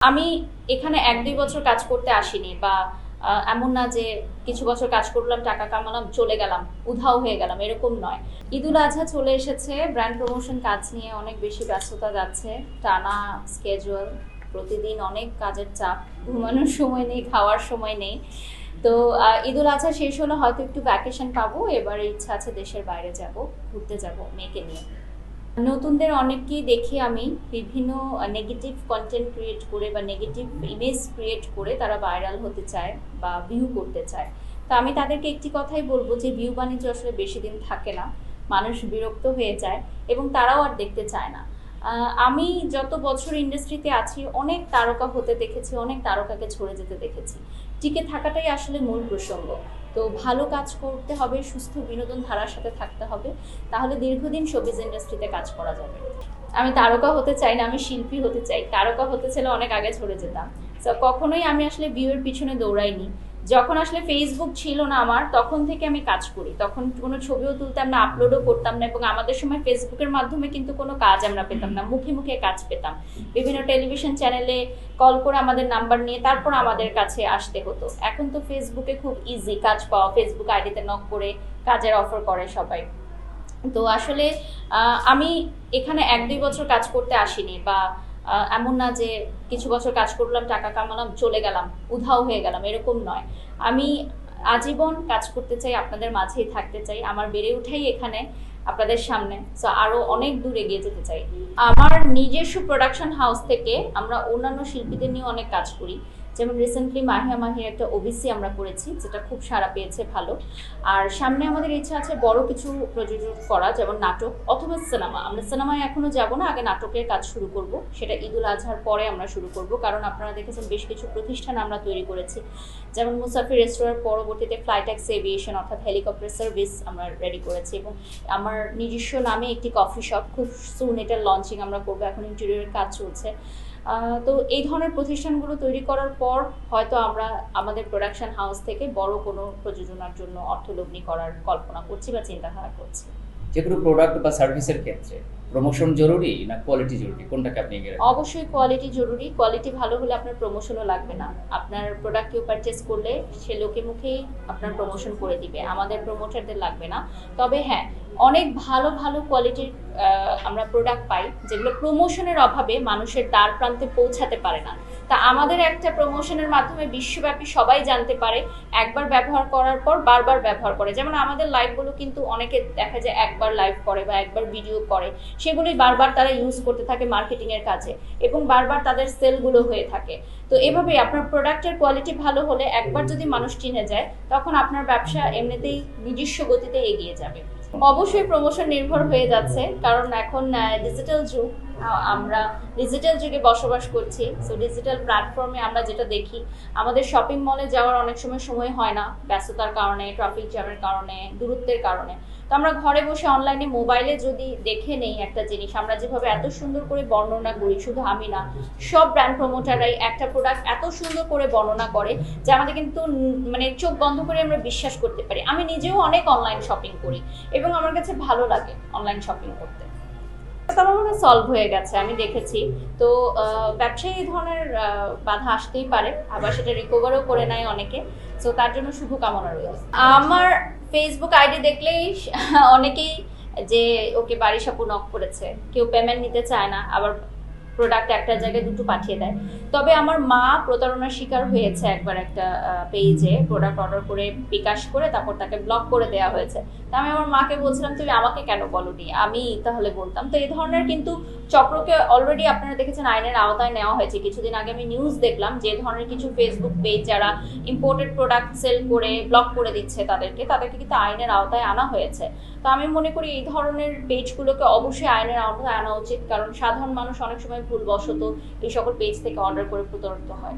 আমি এখানে ১-২ বছর কাজ করতে আসিনি বা এমন না যে কিছু বছর কাজ করলাম, টাকা কামালাম, চলে গেলাম, উধাও হয়ে গেলাম, এরকম নয়। ঈদুল আজহা চলে এসেছে, ব্র্যান্ড প্রমোশন কাজ নিয়ে অনেক বেশি ব্যস্ততা যাচ্ছে। টানা স্কেজুয়াল, প্রতিদিন অনেক কাজের চাপ, ঘুমানোর সময় নেই, খাওয়ার সময় নেই। তো ঈদুল আজহা শেষ হলে হয়তো একটু ভ্যাকেশন পাবো। এবারে ইচ্ছা আছে দেশের বাইরে যাব, ঘুরতে যাব মেয়েকে নিয়ে। নতুনদের অনেককেই দেখি আমি বিভিন্ন নেগেটিভ কন্টেন্ট ক্রিয়েট করে বা নেগেটিভ ইমেজ ক্রিয়েট করে তারা ভাইরাল হতে চায় বা ভিউ করতে চায়। তো আমি তাদেরকে একটি কথাই বলবো যে ভিউ বাণিজ্য আসলে বেশি দিন থাকে না, মানুষ বিরক্ত হয়ে যায় এবং তারাও আর দেখতে চায় না। আমি যত বছর ইন্ডাস্ট্রিতে আছি অনেক তারকা হতে দেখেছি, অনেক তারকাকে ছড়ে যেতে দেখেছি। টিকে থাকাটাই আসলে মূল প্রসঙ্গ। তো ভালো কাজ করতে হবে, সুস্থ বিনোদন ধারার সাথে থাকতে হবে, তাহলে দীর্ঘদিন শোবিজ ইন্ডাস্ট্রিতে কাজ করা যাবে। আমি তারকা হতে চাই না, আমি শিল্পী হতে চাই। তারকা হতে চাইলে অনেক আগে ছড়ে যেতাম। তো কখনোই আমি আসলে ভিউয়ের পিছনে দৌড়াইনি। যখন আসলে ফেসবুক ছিল না আমার, তখন থেকে আমি কাজ করি। তখন কোনো ছবিও তুলতাম না, আপলোডও করতাম না, এবং আমাদের সময় ফেসবুকের মাধ্যমে কিন্তু কোনো কাজ আমরা পেতাম না, মুখে মুখে কাজ পেতাম। বিভিন্ন টেলিভিশন চ্যানেলে কল করে আমাদের নাম্বার নিয়ে তারপর আমাদের কাছে আসতে হতো। এখন তো ফেসবুকে খুব ইজি কাজ পাওয়া, ফেসবুক আইডিতে নক করে কাজের অফার করে সবাই। তো আসলে আমি এখানে ১-২ বছর কাজ করতে আসিনি বা এমন না যে কিছু বছর কাজ করলাম, টাকা কামালাম, চলে গেলাম, উধাও হয়ে গেলাম, এরকম নয়। আমি আজীবন কাজ করতে চাই, আপনাদের মাঝেই থাকতে চাই। আমার বেড়ে ওঠাই এখানে আপনাদের সামনে, সো আরো অনেক দূর এগিয়ে যেতে চাই। আমার নিজস্ব প্রোডাকশন হাউস থেকে আমরা অন্যান্য শিল্পীদের নিয়ে অনেক কাজ করি। যেমন রিসেন্টলি মাহিয়া মাহির একটা ওবিসি আমরা করেছি, যেটা খুব সাড়া পেয়েছে ভালো। আর সামনে আমাদের ইচ্ছা আছে বড় কিছু প্রযোজক করা, যেমন নাটক অথবা সিনেমা। আমরা সিনেমায় এখনো যাব না, আগে নাটকের কাজ শুরু করব। সেটা ঈদুল আজহার পরে আমরা শুরু করব, কারণ আপনারা দেখেছেন বেশ কিছু প্রতিষ্ঠান আমরা তৈরি করেছি। যেমন মুসাফির রেস্তোরাঁর পরবর্তীতে ফ্লাইট্যাক্স এভিয়েশন অর্থাৎ হেলিকপ্টার সার্ভিস আমরা রেডি করেছি, এবং আমার নিজস্ব নামে একটি কফি শপ, খুব সুন এটার লঞ্চিং আমরা করবো, এখন ইন্টেরিয়রের কাজ চলছে। তো এই ধরনের প্রতিষ্ঠানগুলো তৈরি করার পর হয়তো আমরা আমাদের প্রোডাকশন হাউস থেকে বড় কোনো প্রযোজনার জন্য অর্থলগ্নি করার কল্পনা করছি বা চিন্তাধারা করছি। যে কোনো প্রোডাক্ট বা সার্ভিসের ক্ষেত্রে প্রমোশন জরুরি না কোয়ালিটি জরুরি, কোনটাকে আপনি এগিয়ে রাখবেন? অবশ্যই কোয়ালিটি জরুরি। কোয়ালিটি ভালো হলে আপনার প্রমোশনও লাগবে না। আপনার প্রোডাক্ট কেউ পারচেস করলে সে লোকে মুখেই আপনার প্রমোশন করে দিবে, আমাদের প্রমোটারদের লাগবে না। তবে হ্যাঁ, অনেক ভালো ভালো কোয়ালিটির আমরা প্রোডাক্ট পাই যেগুলো প্রমোশনের অভাবে মানুষের দ্বার প্রান্তে পৌঁছাতে পারে না। তা আমাদের একটা প্রমোশনের মাধ্যমে বিশ্বব্যাপী সবাই জানতে পারে, একবার ব্যবহার করার পর বারবার ব্যবহার করে। যেমন আমাদের লাইভগুলো কিন্তু অনেকে দেখা যায় একবার লাইভ করে বা একবার ভিডিও করে, সেগুলোই বারবার তারা ইউজ করতে থাকে মার্কেটিংয়ের কাজে, এবং বারবার তাদের সেলগুলো হয়ে থাকে। তো এভাবেই আপনার প্রোডাক্টের কোয়ালিটি ভালো হলে একবার যদি মানুষ চিনে যায়, তখন আপনার ব্যবসা এমনিতেই নিজস্ব গতিতে এগিয়ে যাবে। অবশ্যই প্রমোশন নির্ভর হয়ে যাচ্ছে, কারণ এখন ডিজিটাল যুগ, আমরা ডিজিটাল যুগে বসবাস করছি। সো ডিজিটাল প্ল্যাটফর্মে আমরা যেটা দেখি, আমাদের শপিং মলে যাওয়ার অনেক সময় হয় না, ব্যস্ততার কারণে, ট্রাফিক জ্যামের কারণে, দূরত্বের কারণে। তো আমরা ঘরে বসে অনলাইনে মোবাইলে যদি দেখে নেই একটা জিনিস, আমরা যেভাবে এত সুন্দর করে বর্ণনা করি, শুধু আমি না, সব ব্র্যান্ড প্রমোটাররাই একটা প্রোডাক্ট এত সুন্দর করে বর্ণনা করে যে আমাদের কিন্তু মানে চোখ বন্ধ করে আমরা বিশ্বাস করতে পারি। আমি নিজেও অনেক অনলাইন শপিং করি এবং আমার কাছে ভালো লাগে অনলাইন শপিং করতে। আমার মনে হয় সলভ হয়ে গেছে, আমি দেখেছি। তো ব্যবসায়ী এই ধরনের বাধা আসতেই পারে, আবার সেটা রিকভারও করে নেয় অনেকে। সো তার জন্য শুভকামনা রইল। আমার ফেসবুক আইডি দেখলেই অনেকেই যে ওকে বাড়ি সাপু নক করেছে, কেউ পেমেন্ট নিতে চায় না, আবার প্রোডাক্ট একটা জায়গায় দুটো পাঠিয়ে দেয়। তবে আমার মা প্রতারণার শিকার হয়েছে একবার, একটা পেজে প্রোডাক্ট অর্ডার করে বিকাশ করে তারপর তাকে ব্লক করে দেওয়া হয়েছে। তা আমি আমার মাকে বলছিলাম, তুমি আমাকে কেন বলোনি, আমি তাহলে বলতাম। তো এই ধরনের কিন্তু চক্রকে অলরেডি আপনারা দেখেছেন আইনের আওতায় নেওয়া হয়েছে। কিছুদিন আগে আমি নিউজ দেখলাম যে ধরনের কিছু ফেসবুক পেজ যারা ইম্পোর্টেড প্রোডাক্ট সেল করে ব্লক করে দিচ্ছে তাদেরকে কিন্তু আইনের আওতায় আনা হয়েছে। তো আমি মনে করি এই ধরনের পেজগুলোকে অবশ্যই আইনের আওতায় আনা উচিত, কারণ সাধারণ মানুষ অনেক সময় ভুলবশত এই সকল পেজ থেকে অর্ডার করে প্রতারিত হয়।